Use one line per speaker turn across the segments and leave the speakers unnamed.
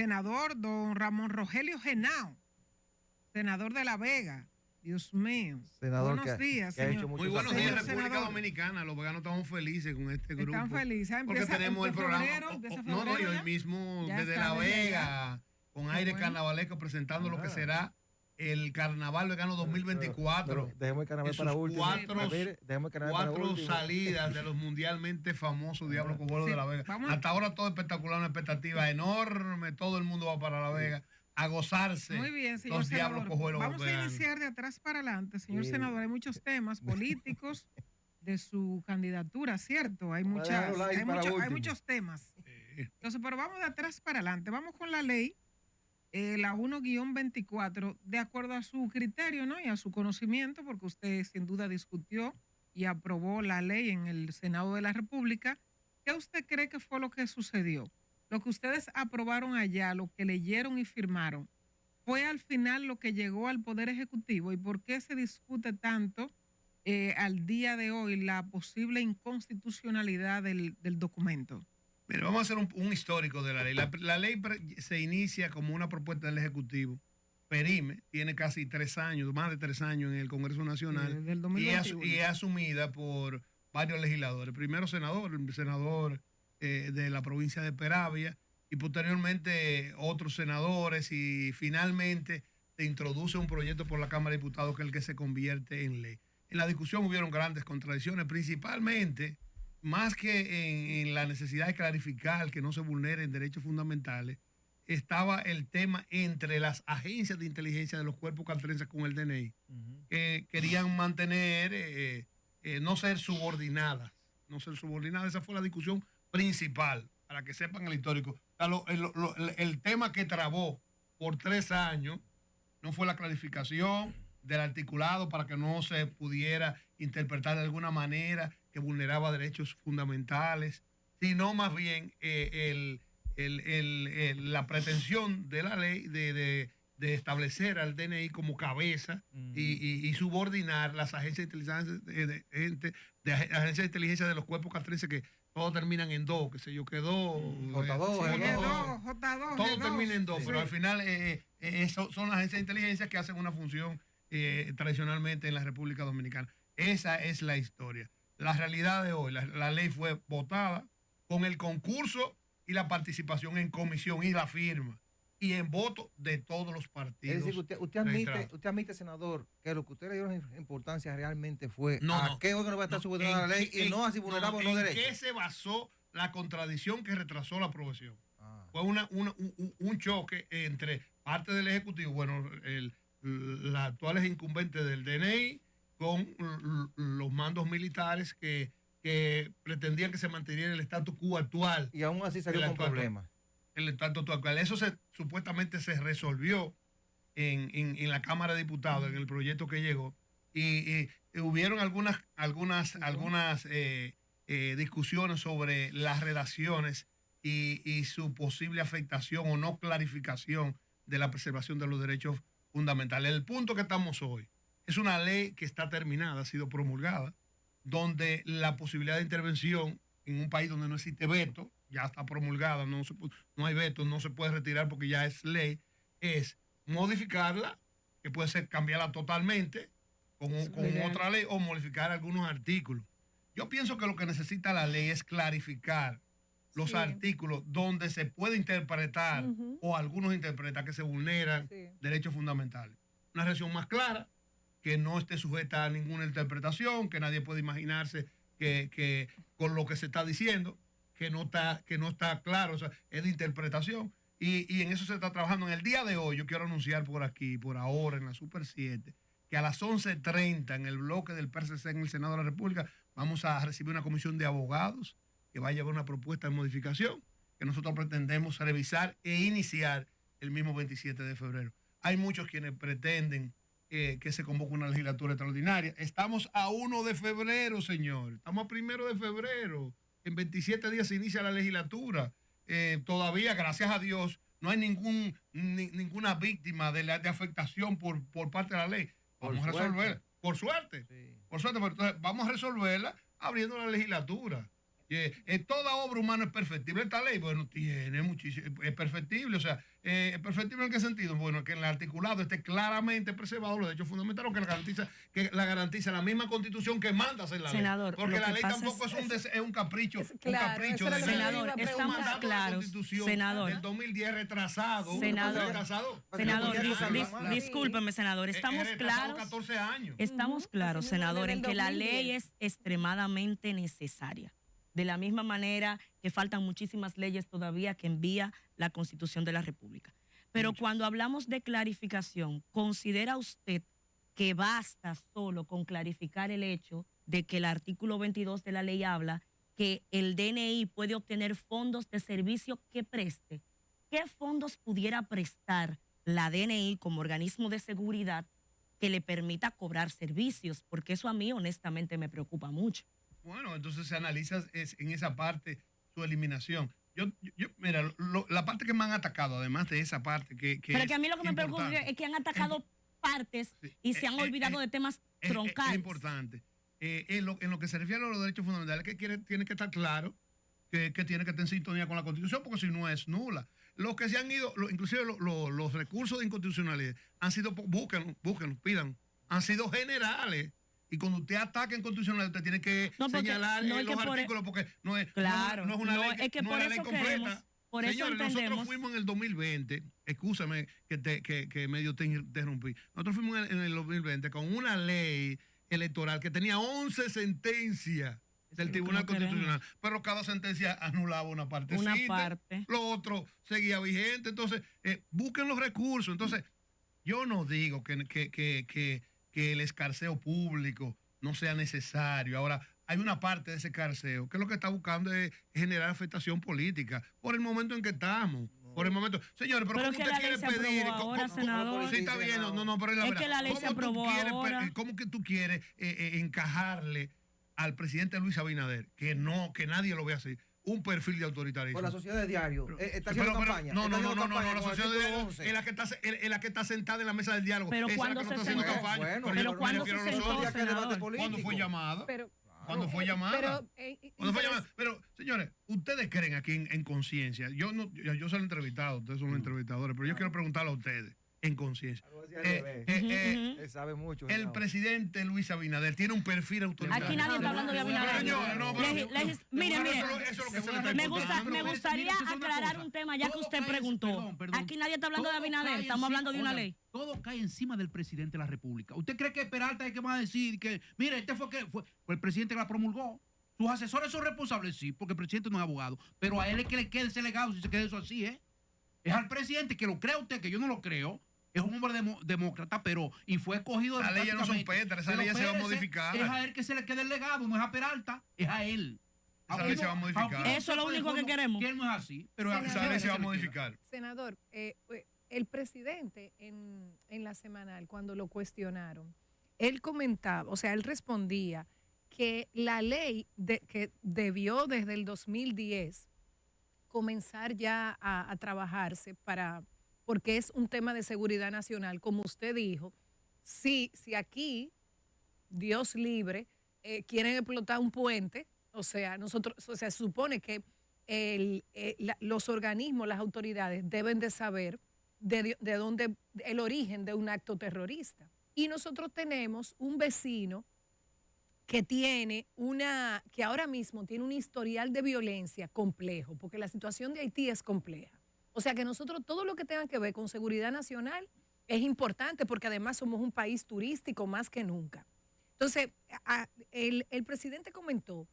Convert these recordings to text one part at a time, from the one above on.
senador don Ramón Rogelio Genao, senador de La Vega. Dios mío.
Senador,
buenos días,
que ha
señor.
hecho
Muy buenos días, República
senador.
Dominicana. Los veganos estamos felices con este grupo.
Están felices.
Porque tenemos el programa. No, y hoy
ya.
mismo
Ya
desde
está
La
desde
Vega, con aire carnavalesco, presentando lo que será el Carnaval Vegano 2024.
Pero dejemos el carnaval para último.
Cuatro salidas de los mundialmente famosos Diablos Cojuelos de La Vega. Hasta ahora todo espectacular, una expectativa enorme. Todo el mundo va para La Vega a gozarse.
Muy bien, señor
los
senador.
Diablos Cojuelos.
Vamos a iniciar de atrás para adelante, señor senador. Hay muchos temas políticos de su candidatura, ¿cierto? Hay muchos temas. Entonces, pero vamos de atrás para adelante. Vamos con la ley, la 1-24, de acuerdo a su criterio, ¿no? Y a su conocimiento, porque usted sin duda discutió y aprobó la ley en el Senado de la República. ¿Qué usted cree que fue lo que sucedió? Lo que ustedes aprobaron allá, lo que leyeron y firmaron, ¿fue al final lo que llegó al Poder Ejecutivo? ¿Y por qué se discute tanto al día de hoy la posible inconstitucionalidad del documento?
Mira, vamos a hacer un histórico de la ley. La ley se inicia como una propuesta del Ejecutivo. Perime tiene casi 3 años, más de 3 años en el Congreso Nacional y es asumida por varios legisladores. Primero el senador de la provincia de Peravia y posteriormente otros senadores y finalmente se introduce un proyecto por la Cámara de Diputados que es el que se convierte en ley. En la discusión hubieron grandes contradicciones, principalmente más que en la necesidad de clarificar que no se vulneren derechos fundamentales, estaba el tema entre las agencias de inteligencia de los cuerpos castrenses con el DNI, que querían mantener, no ser subordinadas. Esa fue la discusión principal, para que sepan el histórico. El tema que trabó por 3 años no fue la clarificación del articulado para que no se pudiera interpretar de alguna manera que vulneraba derechos fundamentales, sino más bien la pretensión de la ley de establecer al DNI como cabeza y subordinar las agencias de inteligencia de los cuerpos castrenses, que todos terminan en dos, qué sé yo, quedó
J2,
todo termina en dos, pero al final son las agencias de inteligencia que hacen una función tradicionalmente en la República Dominicana. Esa es la historia. La realidad de hoy, la ley fue votada con el concurso y la participación en comisión y la firma y en voto de todos los partidos.
Es decir, usted admite, senador, que lo que usted le dio importancia realmente fue a qué órgano va a estar subordinada la ley y no a si vulneramos los derechos.
¿En qué se basó la contradicción que retrasó la aprobación? Fue un choque entre parte del Ejecutivo, bueno, la actual es incumbente del DNI, con los mandos militares que pretendían que se mantuviera el status quo actual.
Y aún así salió con problemas.
El status quo actual. Eso supuestamente se resolvió en la Cámara de Diputados, en el proyecto que llegó. Y hubieron algunas discusiones sobre las redacciones y su posible afectación o no clarificación de la preservación de los derechos fundamentales. El punto que estamos hoy es una ley que está terminada, ha sido promulgada, donde la posibilidad de intervención en un país donde no existe veto, ya está promulgada, no hay veto, no se puede retirar porque ya es ley, es modificarla, que puede ser cambiarla totalmente con otra ley o modificar algunos artículos. Yo pienso que lo que necesita la ley es clarificar los artículos donde se puede interpretar o algunos interpretan que se vulneran derechos fundamentales. Una reacción más clara, que no esté sujeta a ninguna interpretación, que nadie puede imaginarse que con lo que se está diciendo, que no está claro, o sea, es de interpretación. Y en eso se está trabajando. En el día de hoy, yo quiero anunciar por aquí, por ahora, en la Super 7, que a las 11:30 en el bloque del PRCC en el Senado de la República vamos a recibir una comisión de abogados que va a llevar una propuesta de modificación que nosotros pretendemos revisar e iniciar el mismo 27 de febrero. Hay muchos quienes pretenden que se convoque una legislatura extraordinaria. Estamos a 1 de febrero, señor. Estamos a 1 de febrero. En 27 días se inicia la legislatura. Todavía, gracias a Dios, no hay ninguna víctima de afectación por parte de la ley. Vamos a resolverla. Por suerte. Sí. Por suerte, pero entonces vamos a resolverla abriendo la legislatura. Toda obra humana es perfectible. Esta ley, bueno, tiene muchísimo, es perfectible. O sea, ¿es perfectible en qué sentido? Bueno, que en el articulado esté claramente preservado los derechos fundamentales, que la garantiza la misma Constitución que manda hacer la
senador,
ley. Porque la ley tampoco es un capricho.
Claro,
un capricho de
senador, estamos claros. Senador.
Del 2010 retrasado.
Senador, discúlpeme, senador. Estamos claros.
14 años.
Estamos claros, senador, en que la ley es extremadamente necesaria. De la misma manera que faltan muchísimas leyes todavía que envía la Constitución de la República. Pero cuando hablamos de clarificación, ¿considera usted que basta solo con clarificar el hecho de que el artículo 22 de la ley habla que el DNI puede obtener fondos de servicio que preste? ¿Qué fondos pudiera prestar la DNI como organismo de seguridad que le permita cobrar servicios? Porque eso a mí honestamente me preocupa mucho.
Bueno, entonces se analiza en esa parte su eliminación. Mira, la parte que me han atacado, además de esa parte
pero que a mí lo que me preocupa es que han atacado partes y se han olvidado de temas troncales.
Es importante. En lo que se refiere a los derechos fundamentales, tiene que estar claro que tiene que estar en sintonía con la Constitución, porque si no es nula. Los que se han ido, inclusive los recursos de inconstitucionalidad, han sido, búsquenlos, pidan, han sido generales. Y cuando usted ataca en constitucional, usted tiene que señalar los artículos, porque no es una ley,
es que
no
por
es la ley
eso
completa.
Por
Señores,
eso entendemos.
nosotros fuimos en el 2020, excúsame que medio te interrumpí, nosotros fuimos en el 2020 con una ley electoral que tenía 11 sentencias del Tribunal Constitucional, pero cada sentencia anulaba una partecita, lo otro seguía vigente. Entonces, busquen los recursos. Entonces, yo no digo que el escarceo público no sea necesario. Ahora, hay una parte de ese escarceo que lo que está buscando es generar afectación política por el momento en que estamos. Por el momento. Señores, pero ¿cómo usted quiere pedir?
Ahora, senador.
Sí, está bien, pero es la verdad.
Que la ley se aprobó ahora.
¿Cómo que tú quieres encajarle al presidente Luis Abinader, que nadie lo ve así, un perfil de autoritarismo?
Por la sociedad de diario. Está haciendo campaña.
No, la sociedad de diario es la que está sentada en la mesa del diálogo.
Pero cuando se sentó,
¿cuándo fue llamada? Cuando fue llamada. Pero, señores, ustedes creen aquí en conciencia. Yo soy el entrevistado, ustedes son los entrevistadores, pero yo quiero preguntarle a ustedes en conciencia.
Él sabe mucho.
El presidente Luis Abinader tiene un perfil autoritario.
Aquí nadie está hablando de Abinader. Mire, me gustaría aclarar un tema ya que usted preguntó. Aquí nadie está hablando de Abinader, estamos hablando de una ley.
Todo cae encima del presidente de la República. ¿Usted cree que Peralta es que va a decir que, mire, fue el presidente que la promulgó? ¿Sus asesores son responsables? Sí, porque el presidente no es abogado. Pero a él es que le quede ese legado si se queda eso así, ¿eh? Es al presidente, que lo crea usted, que yo no lo creo. Es un hombre demócrata, y fue escogido...
Las leyes no son pétreas, esa ley se va a modificar.
Es a él que se le quede el legado, no es a Peralta, es a él.
Esa ley se va a modificar.
Eso es lo único que queremos.
Que él no es así, pero
esa ley se va a modificar.
Senador, el presidente en la semanal, cuando lo cuestionaron, él comentaba, o sea, él respondía que la ley que debió desde el 2010 comenzar ya a trabajarse porque es un tema de seguridad nacional, como usted dijo. Si aquí, Dios libre, quieren explotar un puente, se supone que los organismos, las autoridades deben de saber de dónde el origen de un acto terrorista. Y nosotros tenemos un vecino que ahora mismo tiene un historial de violencia complejo, porque la situación de Haití es compleja. O sea que nosotros todo lo que tenga que ver con seguridad nacional es importante, porque además somos un país turístico más que nunca. Entonces, el presidente comentó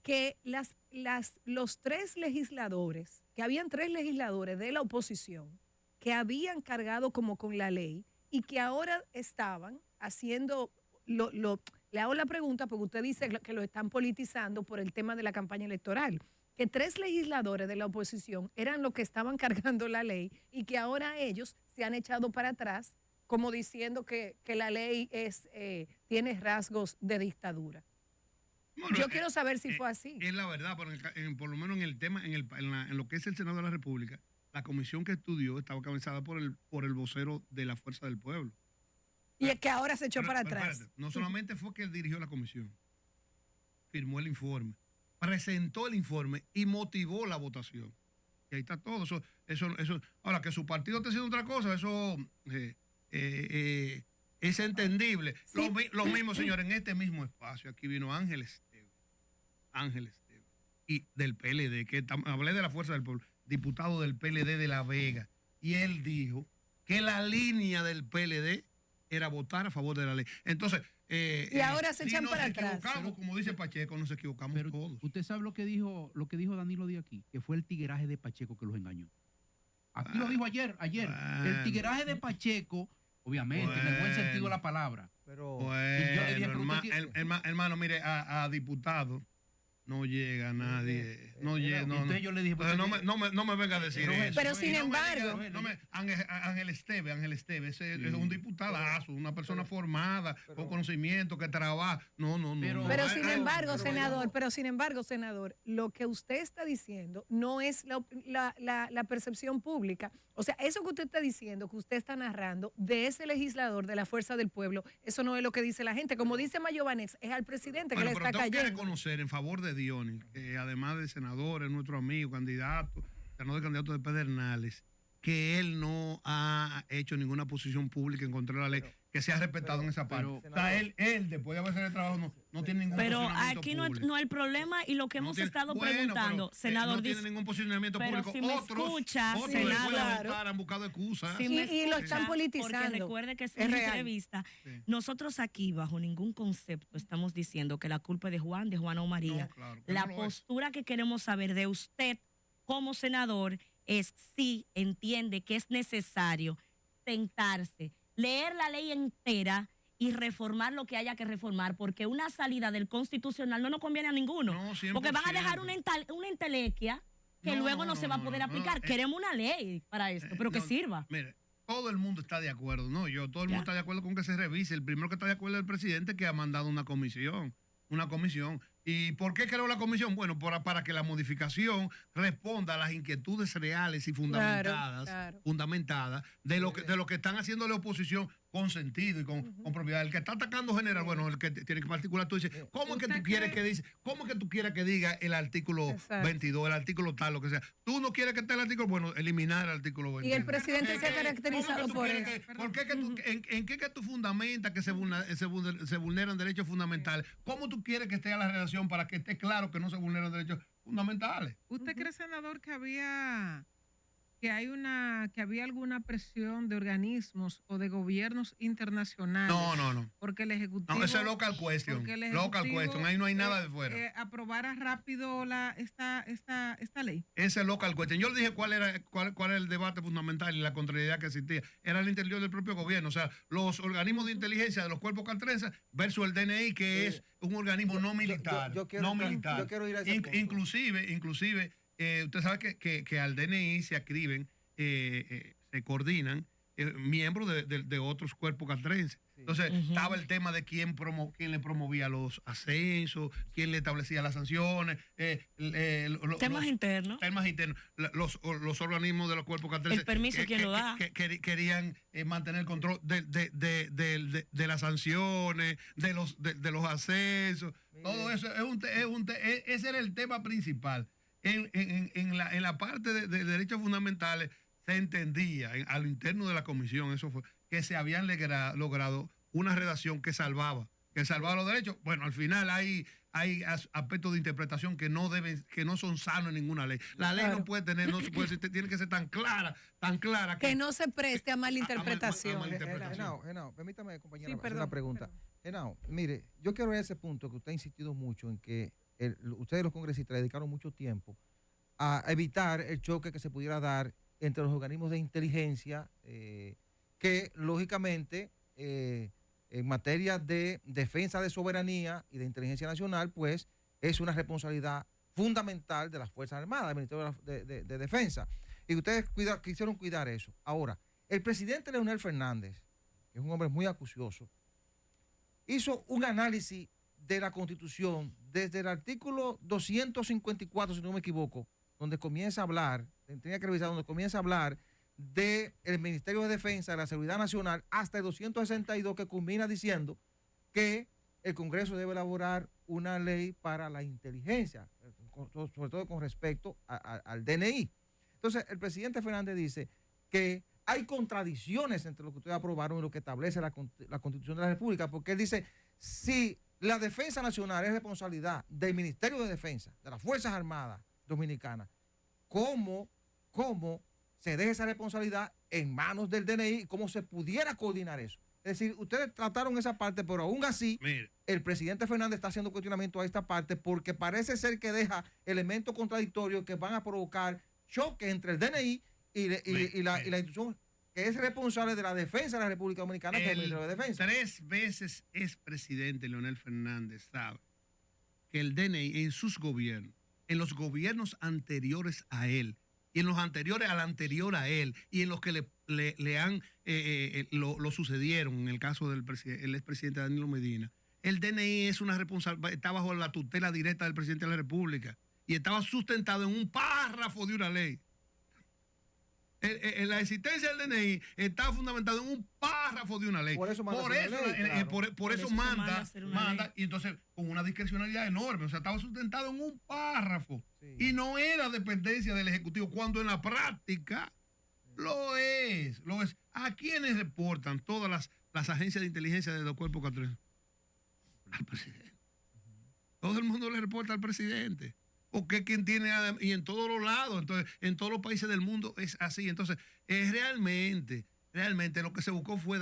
que los tres legisladores, que habían 3 legisladores de la oposición que habían cargado como con la ley y que ahora estaban haciendo, le hago la pregunta porque usted dice que lo están politizando por el tema de la campaña electoral, que 3 legisladores de la oposición eran los que estaban cargando la ley y que ahora ellos se han echado para atrás como diciendo que la ley tiene rasgos de dictadura. Bueno, yo quiero saber si fue así.
Es la verdad, por lo menos en el tema, en lo que es el Senado de la República, la comisión que estudió estaba cabezada por el vocero de la Fuerza del Pueblo.
Y es que ahora se echó para atrás.
Espérate, no solamente fue que él dirigió la comisión, firmó el informe, presentó el informe y motivó la votación. Y ahí está todo. Eso. Ahora, que su partido esté haciendo otra cosa, eso es entendible.
Sí.
Lo mismo, señor, en este mismo espacio. Aquí vino Ángel Esteves, y del PLD, hablé de la Fuerza del Pueblo, diputado del PLD de La Vega, y él dijo que la línea del PLD era votar a favor de la ley. Entonces,
y ahora se echan para atrás.
Como dice Pacheco, nos equivocamos
pero
todos.
Usted sabe lo que dijo Danilo Díaz aquí, que fue el tigueraje de Pacheco que los engañó. Aquí lo dijo ayer.
Bueno.
El tigueraje de Pacheco, obviamente, en el buen sentido de la palabra.
Pero
hermano, mire, a diputado no llega nadie.
Entonces yo le dije,
no me venga a decir eso.
Pero sin embargo,
Ángel Esteves es un diputadazo, una persona formada, con conocimiento, que trabaja. No.
Pero sin embargo, senador, lo que usted está diciendo no es la percepción pública. O sea, eso que usted está diciendo, que usted está narrando de ese legislador de la Fuerza del Pueblo, eso no es lo que dice la gente. Como dice Mayo Banex, es al presidente que le está cayendo.
Tengo que reconocer en favor de Dionis, que además de senador, es nuestro amigo, candidato de Pedernales, que él no ha hecho ninguna posición pública en contra de la ley, que se ha respetado en esa parte. O sea, él después de hacer el trabajo, no tiene ningún posicionamiento público.
Pero aquí no hay problema, y lo que hemos estado preguntando, senador,
no tiene ningún posicionamiento público.
Si me escucha, senador,
han buscado excusas.
Y lo están politizando.
Porque recuerde que es una entrevista. Nosotros aquí, bajo ningún concepto, estamos diciendo que la culpa es de Juana o María. La postura que queremos saber de usted como senador es si entiende que es necesario sentarse, leer la ley entera y reformar lo que haya que reformar, porque una salida del Constitucional no nos conviene a ninguno, porque van a dejar una entelequia que luego no se va a poder aplicar. Queremos una ley para esto, pero que sirva.
Mire, todo el mundo está de acuerdo, todo el mundo está de acuerdo con que se revise. El primero que está de acuerdo es el presidente, que ha mandado una comisión. ¿Y por qué creó la comisión? Bueno, para que la modificación responda a las inquietudes reales y fundamentadas de lo que están haciendo la oposición con sentido y con propiedad. El que está atacando general, bueno, el que tiene que particular, tú dices, ¿cómo es que tú quieres que diga el artículo 22, el artículo tal, lo que sea? Tú no quieres que esté el artículo, bueno, eliminar el artículo 22.
Y el presidente se ha caracterizado por eso.
¿En qué que tú fundamentas que se vulneran derechos fundamentales? ¿Cómo tú quieres que esté la redacción para que esté claro que no se vulneran derechos fundamentales?
¿Usted cree, senador, que había alguna presión de organismos o de gobiernos internacionales?
No.
Porque el Ejecutivo...
No, eso es local question. Ahí no hay nada de fuera.
Aprobara rápido esta ley.
Ese es local question. Yo le dije cuál era el debate fundamental y la contrariedad que existía. Era el interior del propio gobierno. O sea, los organismos de inteligencia de los cuerpos castrenses versus el DNI, que es un organismo no militar.
Yo quiero ir a ese punto.
Inclusive usted sabe que al DNI se adscriben, se coordinan miembros de otros cuerpos castrenses. Entonces, estaba el tema de quién le promovía los ascensos, quién le establecía las sanciones.
Temas internos.
Los organismos de los cuerpos castrenses.
El permiso, ¿quién lo da?
Querían mantener el control de las sanciones, de los ascensos. Todo eso ese era el tema principal. En la parte de derechos fundamentales se entendía a lo interno de la comisión, eso fue, que se habían logrado una redacción que salvaba los derechos. Bueno, al final hay aspectos de interpretación que no son sanos en ninguna ley. La ley no puede tener, tiene que ser tan clara
que no se preste a malinterpretación.
Genao, permítame, compañera, hacer una pregunta. Genao, mire, yo quiero ver ese punto que usted ha insistido mucho en que ustedes los congresistas dedicaron mucho tiempo a evitar el choque que se pudiera dar entre los organismos de inteligencia que lógicamente en materia de defensa de soberanía y de inteligencia nacional pues es una responsabilidad fundamental de las Fuerzas Armadas, del Ministerio de Defensa, y ustedes quisieron cuidar eso. Ahora, el presidente Leonel Fernández, que es un hombre muy acucioso, hizo un análisis de la Constitución desde el artículo 254, si no me equivoco, donde comienza a hablar, tenía que revisar, donde comienza a hablar del Ministerio de Defensa, de la Seguridad Nacional, hasta el 262, que culmina diciendo que el Congreso debe elaborar una ley para la inteligencia, sobre todo con respecto al DNI. Entonces, el presidente Fernández dice que hay contradicciones entre lo que ustedes aprobaron y lo que establece la Constitución de la República, porque él dice, si la defensa nacional es responsabilidad del Ministerio de Defensa, de las Fuerzas Armadas Dominicanas, ¿cómo se deja esa responsabilidad en manos del DNI? ¿Cómo se pudiera coordinar eso? Es decir, ustedes trataron esa parte, pero aún así, el presidente Fernández está haciendo cuestionamiento a esta parte porque parece ser que deja elementos contradictorios que van a provocar choque entre el DNI y la institución que es responsable de la defensa de la República Dominicana, que es el Ministerio de Defensa.
3 veces expresidente Leonel Fernández sabe que el DNI en sus gobiernos, en los gobiernos anteriores a él, y en los anteriores al anterior a él, y en los que le han lo sucedieron, en el caso del expresidente Danilo Medina, el DNI es una responsabilidad, está bajo la tutela directa del presidente de la República y estaba sustentado en un párrafo de una ley. La existencia del DNI está fundamentada en un párrafo de una ley. Por eso manda, y entonces con una discrecionalidad enorme. O sea, estaba sustentado en un párrafo. Sí. Y no era dependencia del Ejecutivo, cuando en la práctica lo es. ¿A quiénes reportan todas las agencias de inteligencia de los cuerpos catorceños? Al presidente. Todo el mundo le reporta al presidente. Porque quien tiene, y en todos los lados, entonces, en todos los países del mundo es así. Entonces, realmente lo que se buscó fue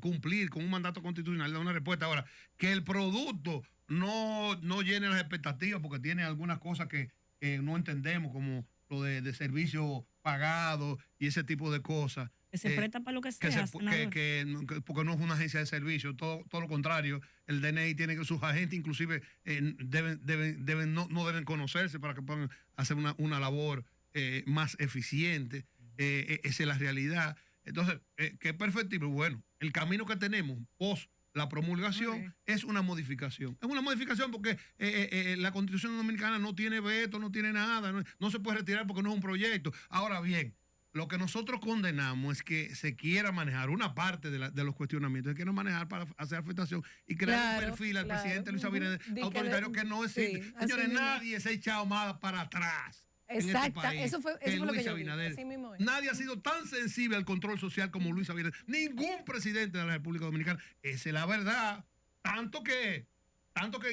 cumplir con un mandato constitucional, dar una respuesta. Ahora, que el producto no llene las expectativas porque tiene algunas cosas que no entendemos, como lo de servicio pagado y ese tipo de cosas.
Que se presta para lo que sea.
Porque no es una agencia de servicio, todo lo contrario. El DNI tiene que, sus agentes inclusive no deben conocerse para que puedan hacer una labor más eficiente. Esa es la realidad. Entonces, que es perfectible. Bueno, el camino que tenemos post la promulgación es una modificación. Es una modificación porque la Constitución Dominicana no tiene veto, no tiene nada, no se puede retirar porque no es un proyecto. Ahora bien, lo que nosotros condenamos es que se quiera manejar una parte de los cuestionamientos, se quiera manejar para hacer afectación y crear un perfil al presidente Luis Abinader autoritario que no existe. Sí, señores, nadie se ha echado más para atrás.
Exacto, eso fue lo que yo
Abinader. Así mismo es. Nadie ha sido tan sensible al control social como Luis Abinader. Ningún presidente de la República Dominicana. Esa es la verdad. Tanto que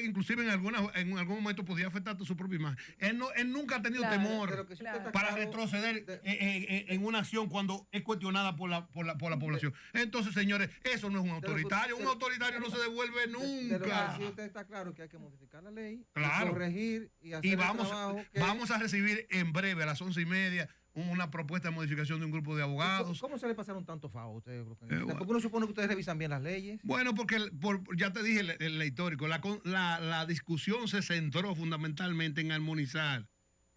inclusive en algún momento podía afectar a su propia imagen. Él nunca ha tenido temor para retroceder en una acción cuando es cuestionada por la población. Entonces, señores, eso no es un autoritario. Un autoritario no se devuelve nunca.
Sí, usted está claro que hay que modificar la ley,
corregir y hacer vamos a recibir en breve a las 11:30 una propuesta de modificación de un grupo de abogados.
¿Cómo se le pasaron tantos favos a ustedes? ¿Por qué uno supone que ustedes revisan bien las leyes?
Bueno, porque ya te dije el histórico, la discusión se centró fundamentalmente en armonizar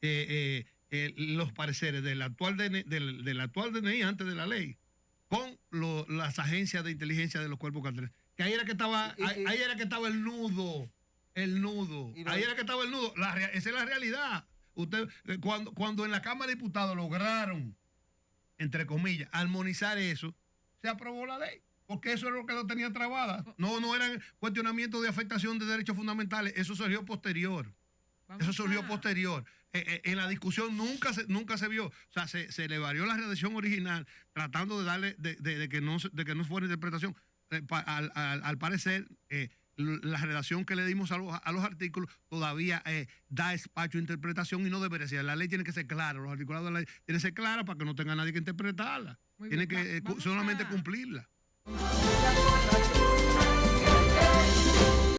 los pareceres del actual DNI antes de la ley con las agencias de inteligencia de los cuerpos catorceños. Que ahí era que estaba el nudo. Ahí era que estaba el nudo. Esa es la realidad. Cuando en la Cámara de Diputados lograron, entre comillas, armonizar eso, se aprobó la ley, porque eso es lo que lo tenía trabada. No eran cuestionamientos de afectación de derechos fundamentales, eso surgió posterior. En la discusión nunca se vio, o sea, se le varió la redacción original, tratando de darle, de que no fuera interpretación. Al parecer, la redacción que le dimos a los artículos todavía da espacio a interpretación y no debería ser. La ley tiene que ser clara, los articulados de la ley tienen que ser clara para que no tenga nadie que interpretarla. Tiene que solamente cumplirla.